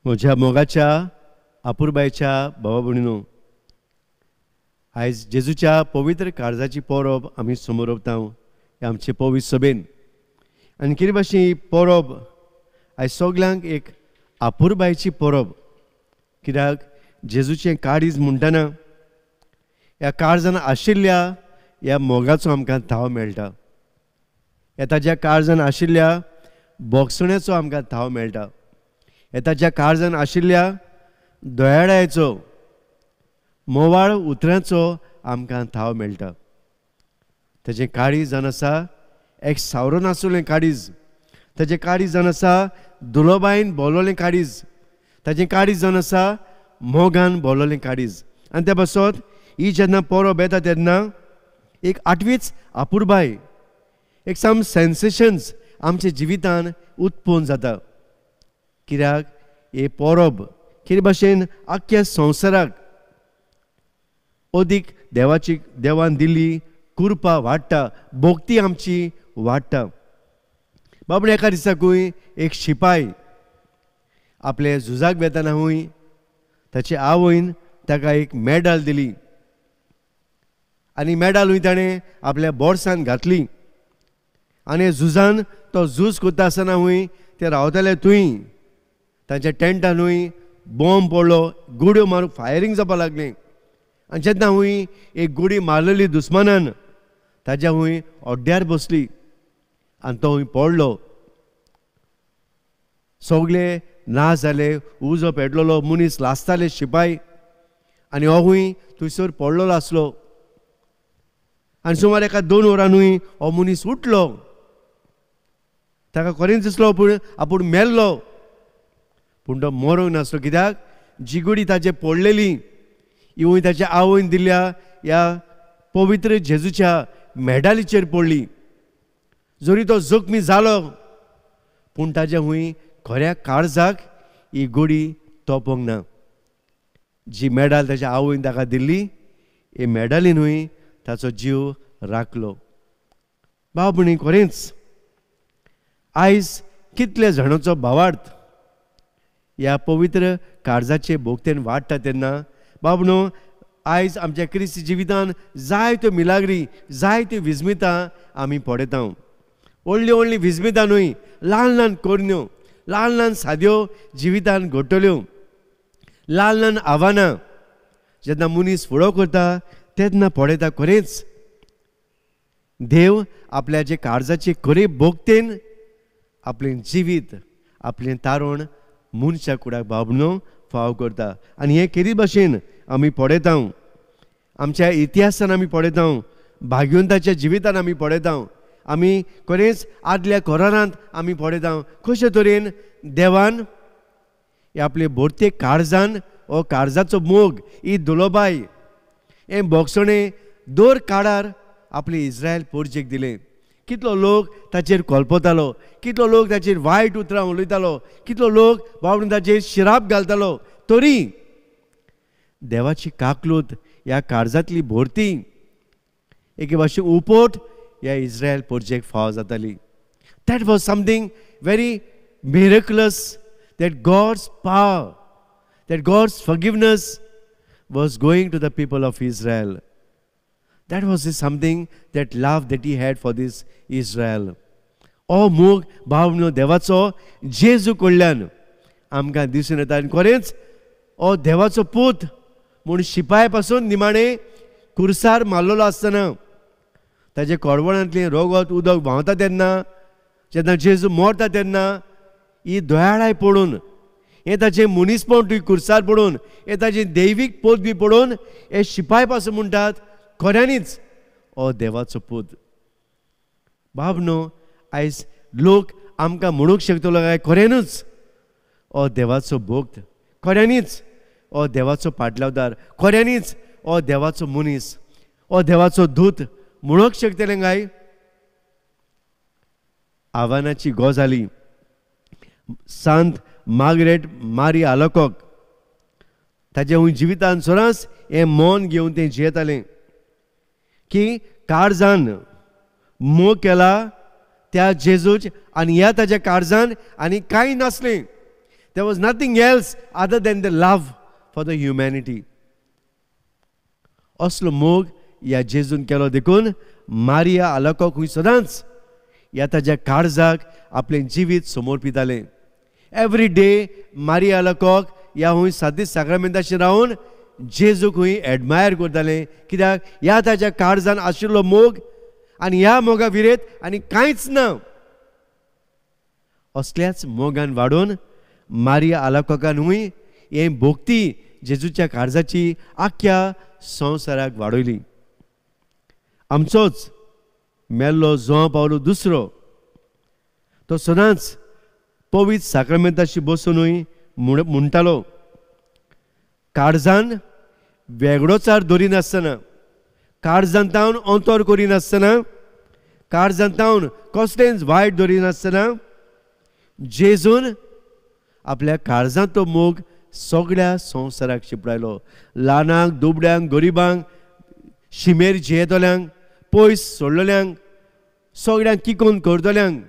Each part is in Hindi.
म्हज्या मोगाच्या अपुरबायच्या भावा भयणीनो, आयज जेजूच्या पवित्र काळजाची परब आमी समोर ओंपता हे आमचे पवित्र सभेन. आनी कितें भाशेन ही परब आयज सगल्यांक एक अपुरबायची परब. कित्याक जेजूचें काळीज म्हणटना ह्या काळजान आशिल्ल्या ह्या मोगाचो आमकां थाव मेळटा. ह्या ताज्या काळजान आशिल्ल्या बोगसण्याचो आमकां थाव मेळटा. ह्या ताज्या काळजान आशिल्ल्या दोयाडायचो मोवाळ उतरांचो आमकां थाव मेळटा. ताजें काळीज जावन आसा एक सावरून आसुलें काळीज. ताजें काळीज जावन आसा दुलोबायन भोंवलोलें काळीज. ताजें काळीज जावन आसा मोगान भोंवलोलें काळीज. आनी त्या पासत ही जेन्ना परब येता तेन्ना एक आठवीच अपुरबाय, एक सम सेन्सेशन्स आमच्या जिवितान उत्पन्न जाता. कित्याक हे परब कितें भाशेन आख्ख्या संवसाराक अदीक देवान दिल्ली कृपा वाडटा, भोक्ती आमची वाडटा. बाबा एका दिसाकूय एक शिपाय आपले झुजाक वेतना हूंय ताचे आवयन ताका एक मेडल दिली आनी मेडल ताणें आपल्या बोर्सान घातली. आनी झुजान तो झूज करता आसतना हूंय ते रावताले थंय तांच्या टेंटान हूंय बॉम्ब पडलो, गुड्यो मारून फायरींग जावपाक लागलें. आनी जेन्ना हूंय एक गुडी मारलेली दुस्मानान ताज्या हूंय ओड्ड्यार बसली आनी तो हूंय पडलो. सगळे नाश जाले, उजो पेटलेलो, मनीस लासताले शिपाय आनी हो हूंय थंयसर पडलेलो आसलो. आनी सुमार एका 2 वरांनी हो मनीस उठलो. ताका खरेंच दिसलो आपूण मेल्लो, पूण तो मरूंक नासलो. कित्याक जी गुडी ताचे पडलेली ही हूंय ताच्या आवयन दिल्ल्या ह्या पवित्र जेजूच्या मेडालीचेर पडली. जरी तो जखमी जालो पूण ताच्या हूंय खऱ्या काळजाक ही गुडी तोपोंक ना. जी मेडल ताच्या आवयन ताका दिल्ली हे मेडलीन हूंय ताचो जीव राखलो. भाव भयणी, खरेंच आयज कितले जाणांचो भावार्थ ह्या पवित्र काळजाचे भोगतेन वाडटा तेन्ना बाबनो आयज आमच्या क्रिस्ती जिवितान जायत्यो मिलाग्री, जायत्यो विस्मितां आमी पळयता. व्हडल्यो व्हडली विस्मितां न्हय, ल्हान ल्हान करण्यो, ल्हान ल्हान साद्यो जिवितान घडटल्यो, ल्हान ल्हान आव्हानां जेन्ना मनीस फुडो करता तेन्ना पळयता खरेंच देव आपल्या जे काळजाचे खरे भोगतेन आपलें जिवीत, आपलें तारण मनशा कुडाक बाबनो फाव करता. आनी हे केदी भाशेन आमी पळयता, आमच्या इतिहासान आमी पळयता, भाग्यवंताच्या जिवितान आमी पळयता, आमी खरेंच आदल्या कोरांत आमी पळयता कशे तरेन देवान हे आपले भोरते काळजान हो काळजाचो मोग ही दुलोबाय हे बोगसणें दर काळार आपले इस्रायल पोरचेक दिलें. कितलो लोक ताचेर कोलपतालो, कितलो लोक ताचेर वायट उतरां उलयतालो, कितलो लोक बाबडून ताचेर शिराप घालतालो, तरी देवाची काकलूत ह्या काळजांतली भोरती एके भाशेन उपोट ह्या इस्रायल पोरचेक फाव जाताली. That was something very miraculous, that God's power, that God's forgiveness was going to the people of Israel. That was something, that love that he had for this Israel. O मोग भावनो देवाचो जेजू कडल्यान आमकां दिसून येता. आनी खरेंच हो देवाचो पूत म्हूण शिपाय पासून निमाणें कुर्सार मारलेलो आसतना ताचे कडवणांतलें रगत उदक व्हांवता तेन्ना, जेन्ना जेजू मरता तेन्ना ही दोयाळाय पडून, हे ताचें मनीसपण तुवें कुर्सार पडून, हे ताचें दैवीक पोत बी पडून हे शिपाय पासून म्हणटात खऱ्यांनीच हो देवाचो पूत. बाबनो आयज लोक आमकां म्हणूंक शकतलो काय खऱ्यानूच हो देवाचो भोक्त, खऱ्यांनीच हो देवाचो पाटलावदार, खऱ्यांनीच हो देवाचो मनीस, हो देवाचो दूत म्हणूंक शकतले काय? आव्हानाची गजाली सांत मार्गरेट मारी आलोकोक ताचे हूंय जिवितान सरास हें मौन घेवन तें जियेतालें की काळजान मोग केला त्या जेजूच आनी ह्या ताच्या काळजान आनी कांय नासलें. There was nothing else other than the love for the humanity. असलो मोग ह्या जेजून केलो देखून मारिया आलाकोक खूंय सदांच ह्या ताज्या काळजाक आपलें जिवीत समर्पितालें. एवरी डे मारिया आलाकोक ह्या खूंय सादी साक्रामेंताचेर रावन जेजूक खूंय एडमायर करतालें, कित्याक ह्या ताज्या काळजान आशिल्लो मोग आनी ह्या मोगा विरेत आनी कांयच ना. असल्याच मोगान वाडून मारिया आलाकोकान खूंय हे भोक्ती जेजूच्या काळजाची आख्या संवसाराक वाडयली. आमचोच मेल्लो जोआंव पावलो दुसरो तो सदांच पवित्र साक्रामेंताची बसूनूय म्हणटालो, काळजान वेगळोचार धरिनासतना, काळजांतावन अंतर करिनासतना, काळजांतावन कसलेंच वायट धरिनासतना जेजून आपल्या काळजांतलो मोग सगळ्या संवसाराक शिपडायलो. ल्हानांक, दुबड्यांक, गरिबांक, शिमेर जियेतल्यांक, पयस सोडलेल्यांक, सगळ्यांक किकोन करतल्यांक,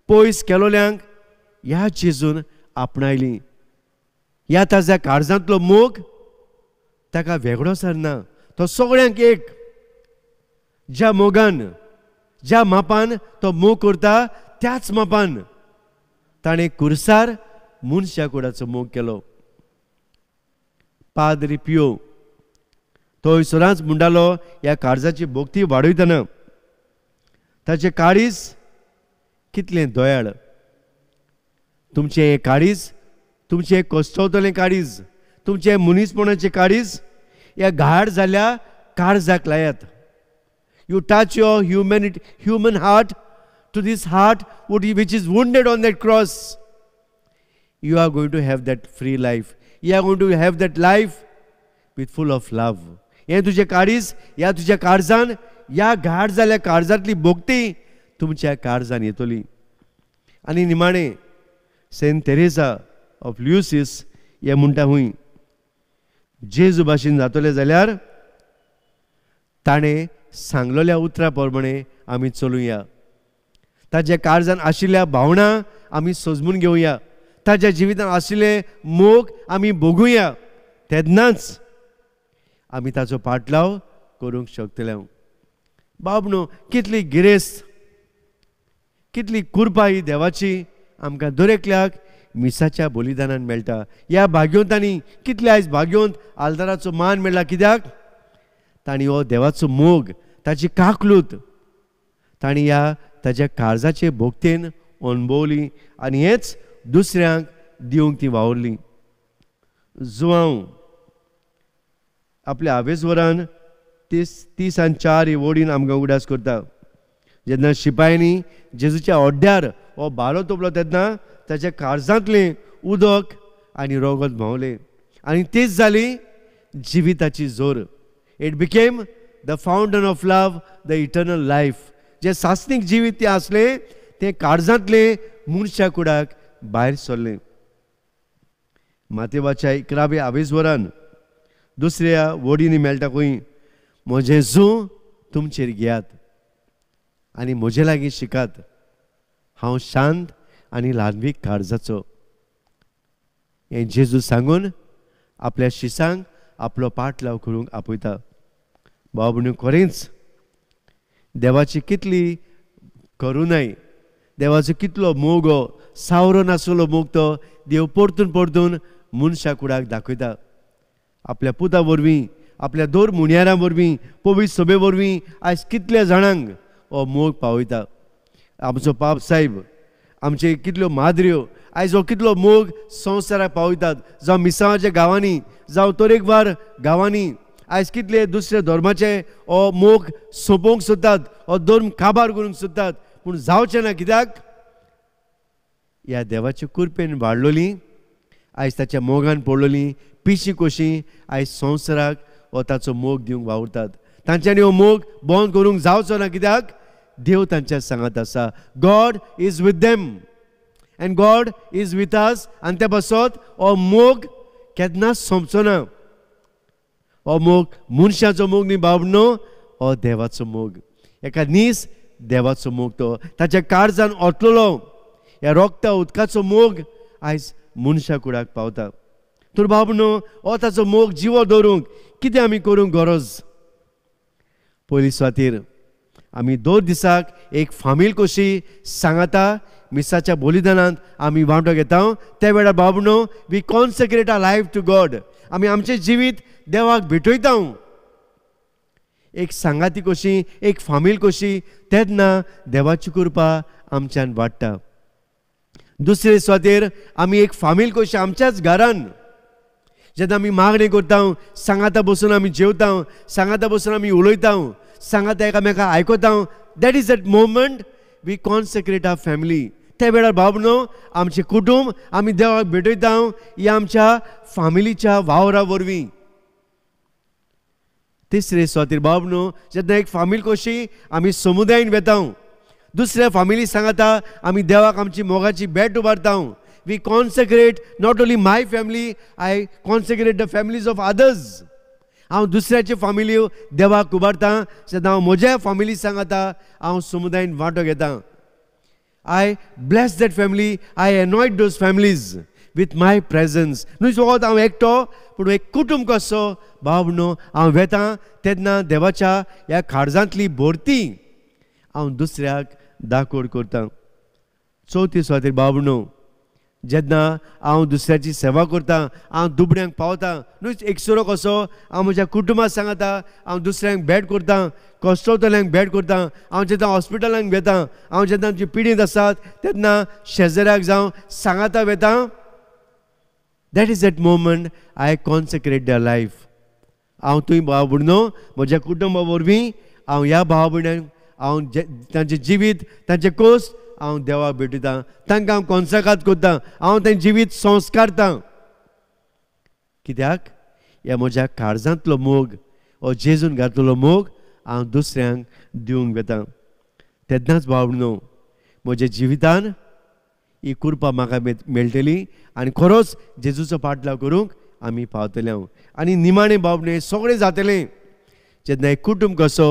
पयस केलोल्यांक ह्या जेजून आपणायली. ह्या ताज्या काळजांतलो मोग ताका वेगळो सरना, तो सगळ्यांक एक. ज्या मोगान, ज्या मापान तो मोग करता त्याच मापान ताणें कुर्सार मनशा कुडाचो मोग केलो. पाद्री पियो तो सदांच म्हणटालो ह्या काळजाची भोक्ती वाडयतना, ताचें काळीज कितलें दयाळ. तुमचें हें काळीज, तुमचें कश्टवतलें काळीज, तुमचें मनीसपणाचें काळीज ह्या घाट जाल्ल्या काळजाक लायात. You touch your human heart to this heart which is wounded on that cross. You are going to have that free life. You are going to have that life with full of love. हे तुझे काळीज, या तुझ्या काळजान, या घाट जाल्ल्या काळजांतली भोक्ती तुमच्या काळजान येतली. आनी निमाणे सेंट तेरेसा ऑफ ल्युसीस हे म्हणटा हुंय, जेजू भाशेन जातले जाल्यार ताणें सांगलेल्या उतरा प्रमाणे आमी चलुया. ताज्या काळजान आशिल्ल्या भावना आमी सजमून घेवया, ताज्या जिवितान आशिल्ले मोग आमी भोगुया, तेन्नाच आमी ताचो पाटलाव करूंक शकतले. बाबनो, कितली गिरेस्त, कितली कृपा ही देवाची आमकां दर एकल्याक मिसाच्या बलिदानान मेळटा. ह्या भाग्यवंतांनी कितले आयज भाग्यवंत आलदाराचो मान मेळ्ळा, कित्याक तांणी हो देवाचो मोग, ताची काकलूत तांणी ह्या ताज्या काळजाचे भोक्तेन अणभवली आनी हेच दुसऱ्यांक दिवंक ती वावरली. जुआंव आपल्या आवेजवरान 30 आनी 4 वडीन आमकां उगडास करता. जेन्ना शिपायांनी जेजूच्या ओड्ड्यार हो बालो तोपलो तेन्ना ताच्या काळजांतलें उदक आनी रोगत व्हांवलें आनी तीच जाली जिविताची जोर. It became the fountain of love, the eternal life. जे सासनीक जिवीत ते आसलें तें काळजांतले मनशा कुडाक भायर सरलें. मातेवाच्या 11व्या आवेजवरान दुसऱ्या वडींनी मेळटा खंय, म्हजें जू तुमचेर घेयात आनी म्हजे लागीं शिकात, हांव शांत आनी ल्हानवीक काळजाचो. हें जेजू सांगून आपल्या शिसांक आपलो पाटलाव करूंक आपयता. बाबून खरेंच देवाची कितली करुणाय, देवाचो कितलो मोग, सावरो नासलो मोग तो देव परतून परतून मनशा कुडाक दाखयता. आपल्या पुता वरवीं, आपल्या दोर मुणयारां वरवीं, पवित्र सभे वरवीं आयज कितल्या जाणांक हो मोग पावयता. आमचो पाप साहेब, आमचे कितल्यो माद्र्यो आयज हो कितलो मोग संवसाराक पावयतात. जावं मिसांवाच्या गांवांनी, जावं तरेकवार गांवांनी आयज कितले दुसऱ्या धर्माचे हो मोग सोंपोवंक सोदतात, हो धर्म काबार करूंक सोदतात, पूण जावचें ना. कित्याक ह्या देवाच्या कृपेन वाडलोली, आयज ताच्या मोगान पडलोली पिशी कशी आयज संवसाराक हो ताचो मोग दिवंक वावुरतात. तांच्यांनी हो मोग बंद करूंक जावचो ना, कित्याक देव तांच्या सांगात आसा. God is with them and God is with us. आनी त्या पासत हो मोग केन्नाच सोंपचो ना. हो मोग मनशाचो मोग न्ही बाबनो, हो देवाचो मोग. एका नीस देवाचो मोग तो ताच्या काळजान ओतलेलो. ह्या रोगता उदकाचो मोग आयज मनशा कुडाक पावता. तर बाबनो हो ताचो मोग जिवो दवरूंक कितें आमी करूंक गरज? पयली सुवातेर आमी 2 दिसाक एक फामील कशी सांगाता मिसाच्या बलिदानांत आमी वांटो घेता. त्या वेळार बाबनो we consecrate our life to God. आमी आमचें जिवीत देवाक भेटयता. एक सांगाती कशी, एक फामील कशी, तेन्ना देवाची कृपा आमच्यान वाडटा. दुसरे सुवातेर आमी एक फामील कशी आमच्याच घरान जेन्ना आमी मागणी करता, सांगाता बसून आमी जेवता, सांगाता बसून आमी उलयता, सांगाता एकामेका आयकता, that is that moment we consecrate our family. त्या वेळार बाबनो आमचे कुटुंब आमी देवाक भेटयता ह्या आमच्या फामिलीच्या वावरा वरवीं. तिसरे सुवातेर बाबनो जेन्ना एक फामील कशी आमी समुदायान वेता, दुसऱ्या फामिली सांगाता आमी देवाक आमची मोगाची भेट उबारता. We consecrate not only my family, I consecrate the families of others. हांव दुसऱ्याचे फामिली देवाक उबारता. जेन्ना हांव म्हज्या फामिली सांगाता हांव समुदायान वांटो घेता. I bless that family. I anoint those families with my presence. न्हू फकत हांव एकटो, पूण एक कुटुंब कसो बाबनो हांव वेता, तेन्ना देवाच्या ह्या काळजांतली भरती हांव दुसऱ्याक दाखोड करता. चवथी सुवातेर बाबनो जेन्ना हांव दुसऱ्याची सेवा करता, हांव दुबड्यांक पावता. न्हू एक सुरो कसो हांव म्हज्या कुटुंबाक सांगाता, हांव दुसऱ्यांक भेट करता, कश्टवतल्यांक भेट करता. हांव जेन्ना हॉस्पिटलांक वेता, हांव जेन्ना आमची पिडींत आसात तेन्ना शेजाऱ्याक जावं सांगाता वेता. That is that moment I consecrate their life. हांव तुवें भाव भयणो म्हज्या कुटुंबा वरवीं हांव ह्या भाव भयण्यांक हांव तांचें जिवीत, तांचें कोस हांव देवाक भेटयता. तांकां हांव कॉन्सेक्रेट करता. हांव तें जिवीत संस्कारता. कित्याक ह्या म्हज्या काळजांतलो मोग, हो जेजून घातलेलो मोग हांव दुसऱ्यांक दिवंक वेता. तेन्नाच भावनो म्हज्या जिवितान ही कृपा म्हाका मेळटली आनी खरोच जेजूचो पाटलाव करूंक आमी पावतले. आनी निमाणें बाबणे सगळें जातलें जेन्ना एक कुटुंब कसो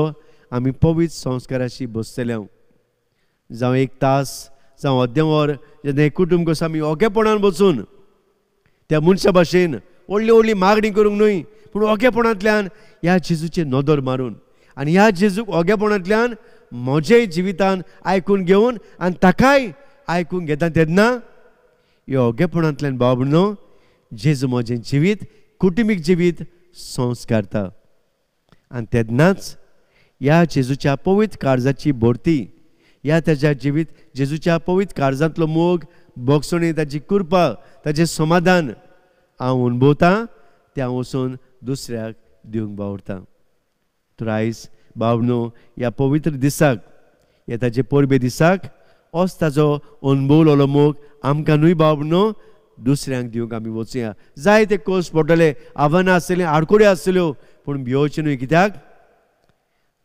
आमी पवित्र संस्काराशी बसतले. जावं 1 तास जावं अर्देवर जेन्ना एक कुटुंब कसो आमी ओगेपणान बसून त्या मनशा भाशेन व्हडली व्हडली मागणी करूंक न्हय, पूण ओगेपणांतल्यान ह्या जेजूचे नदर मारून आनी ह्या जेजूक ओगेपणांतल्यान म्हजेय जिवितान आयकून घेवन आनी ताकाय आयकून घेता. तेन्ना ह्या ओगेपणांतल्यान बाबनो जेजू म्हजें जिवीत, कुटुंबीक जिवीत संस्कारता. आनी तेन्नाच ह्या जेजूच्या पवित्र काळजाची भरती, ह्या ताच्या जिवीत जेजूच्या पवित्र काळजांतलो मोग, भोगसणी, ताची कृपा, ताचें समाधान हांव अणभवता, तें हांव वचून दुसऱ्याक दिवंक वावुरता. तर आयज बाबनो ह्या पवित्र दिसाक, ह्या ताचे परबे दिसाक होच ताचो अणभवलेलो मोग आमकांनूय बाबनो दुसऱ्यांक दिवंक आमी वचुया. जायते कोस पडटले, आव्हानां आसतलीं, आडकोड्यो आसतल्यो, पूण भिवचे न्हय. कित्याक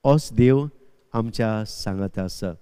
होच देव आमच्या सांगाता आसा.